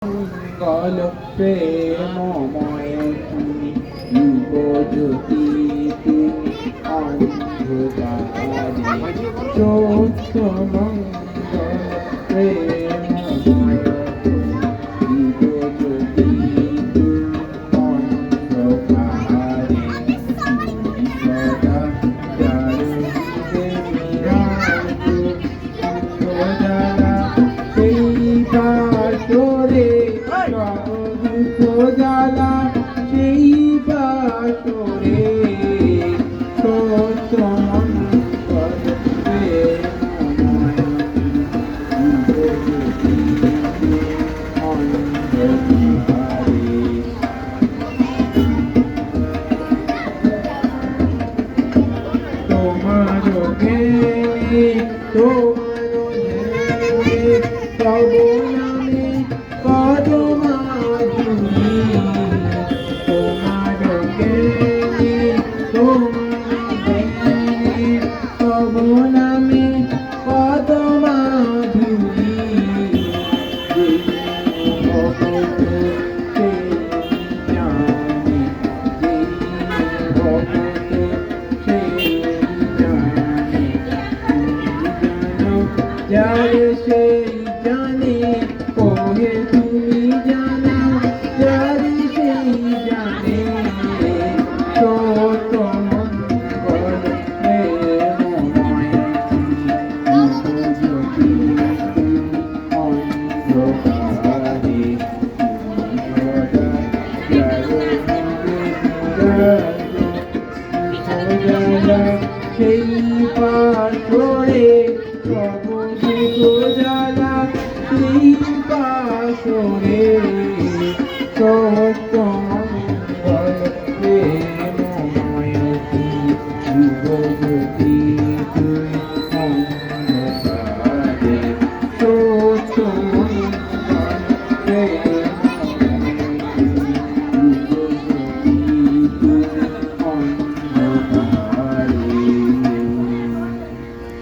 মঙ্গল প্রেমময় তুমি যুগজ্যোতি তুমি অন্ধকারে সত্য মঙ্গল প্রেমময় তুমি যুগজ্যোতি তুমি অন্ধকারে তুমি সদা চারিদিকে বিরাজ জ্বালা সেই বাসরে জ্বালা সেই বাসরে সত্য মঙ্গল প্রেমময় যুগজ্যোতি অন্ধকারে তোমার জ্ঞানে তোমার ধ্যানে তব নামে পদমাধুরী তোমার জ্ঞানে তোমার ধ্যানে তব নামে পদমাধুরী ভক্ত সেই জানে ভক্ত যারে সেই জানে ওহে তুমি জানো যারে সেই জানে সত্য মঙ্গল প্রেমময় যুগজ্যোতি তুমি অন্ধকারে সেই পাথরে জ্বালা সেই পাথরে সত্য মঙ্গল প্রেমময় যুগজ্যোতি